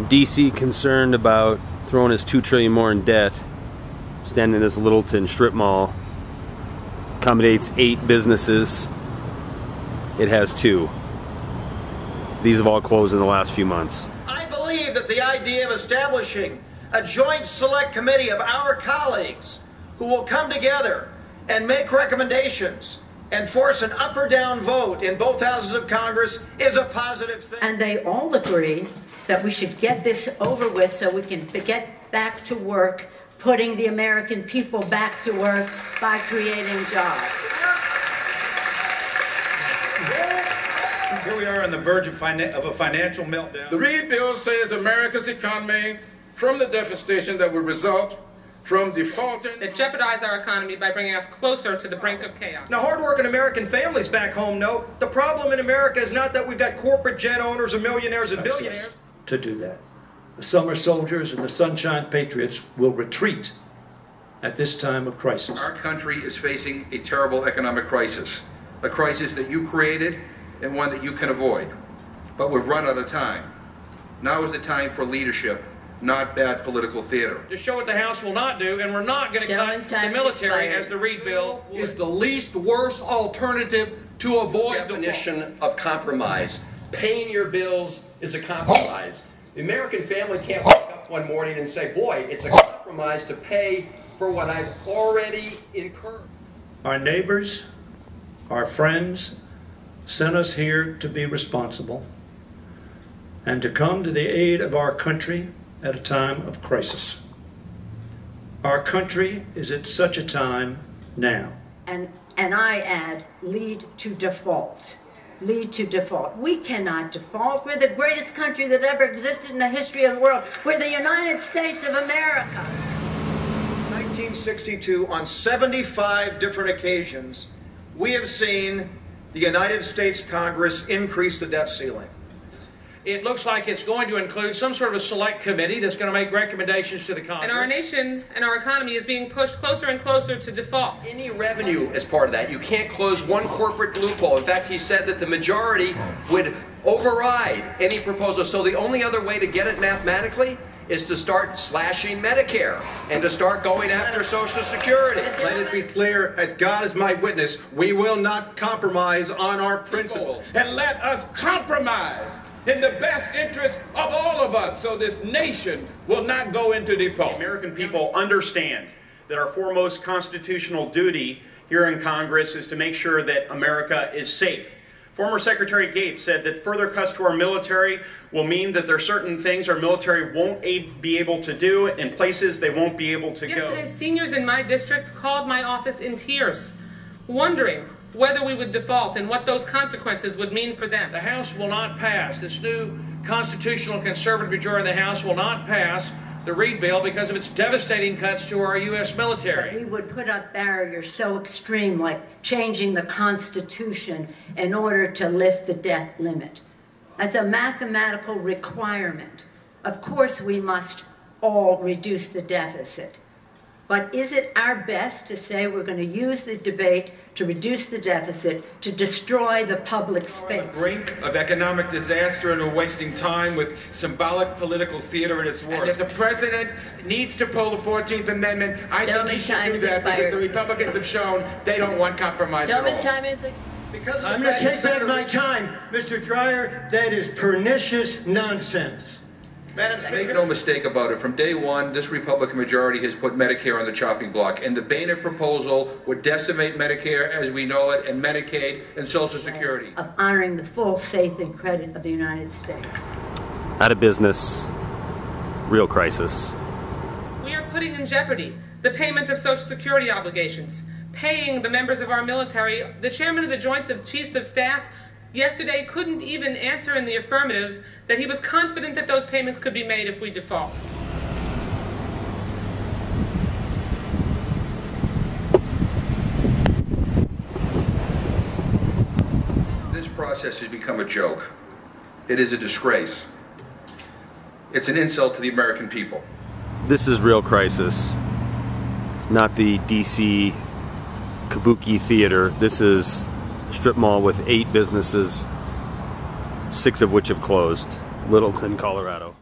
DC concerned about throwing his $2 trillion more in debt. Standing in this Littleton strip mall. Accommodates 8 businesses. It has 2. These have all closed in the last few months. I believe that the idea of establishing a joint select committee of our colleagues who will come together and make recommendations and force an up or down vote in both houses of Congress is a positive thing. And they all agree that we should get this over with so we can get back to work, putting the American people back to work by creating jobs. Here we are on the verge of a financial meltdown. The Reid bill saves America's economy from the devastation that will result from defaulting. That jeopardize our economy by bringing us closer to the brink of chaos. Now, hard-working American families back home know the problem in America is not that we've got corporate jet owners or millionaires and billionaires. To do that. The summer soldiers and the sunshine patriots will retreat at this time of crisis. Our country is facing a terrible economic crisis, a crisis that you created and one that you can avoid. But we've run out of time. Now is the time for leadership, not bad political theater. To show what the House will not do, and we're not going to cut the military as the Reid bill is the least worst alternative to avoid the definition of compromise. Paying your bills is a compromise. The American family can't wake up one morning and say, boy, it's a compromise to pay for what I've already incurred. Our neighbors, our friends, sent us here to be responsible and to come to the aid of our country at a time of crisis. Our country is at such a time now. And I add, lead to default. Lead to default. We cannot default. We're the greatest country that ever existed in the history of the world. We're the United States of America. Since 1962, on 75 different occasions, we have seen the United States Congress increase the debt ceiling. It looks like it's going to include some sort of a select committee that's going to make recommendations to the Congress. And our nation and our economy is being pushed closer and closer to default. Any revenue as part of that. You can't close one corporate loophole. In fact, he said that the majority would override any proposal. So the only other way to get it mathematically is to start slashing Medicare and to start going after Social Security. Let it be clear, as God is my witness, we will not compromise on our principles. And let us compromise in the best interest of all of us so this nation will not go into default. The American people understand that our foremost constitutional duty here in Congress is to make sure that America is safe. Former Secretary Gates said that further cuts to our military will mean that there are certain things our military won't be able to do and places they won't be able to go. Yesterday, seniors in my district called my office in tears, wondering whether we would default and what those consequences would mean for them. The House will not pass. This new constitutional conservative majority in the House will not pass the Reid bill because of its devastating cuts to our U.S. military. We would put up barriers so extreme, like changing the Constitution in order to lift the debt limit. That's a mathematical requirement. Of course, we must all reduce the deficit. But is it our best to say we're going to use the debate to reduce the deficit, to destroy the public space? We're on the brink of economic disaster and we're wasting time with symbolic political theater at its worst. And if the president needs to pull the 14th Amendment, I think he should do that because the Republicans have shown they don't want compromise at all. Time is Because I'm going to take back my time, Mr. Dreyer. That is pernicious nonsense. Make no mistake about it, from day one, this Republican majority has put Medicare on the chopping block, and the Boehner proposal would decimate Medicare as we know it, and Medicaid and Social Security. Of honoring the full faith and credit of the United States. Out of business. Real crisis. We are putting in jeopardy the payment of Social Security obligations, paying the members of our military. The chairman of the Joint Chiefs of Staff yesterday couldn't even answer in the affirmative that he was confident that those payments could be made if we default. This process has become a joke. It is a disgrace. It's an insult to the American people. This is real crisis. Not the DC Kabuki theater. This is strip mall with 8 businesses, 6 of which have closed. Littleton, Colorado.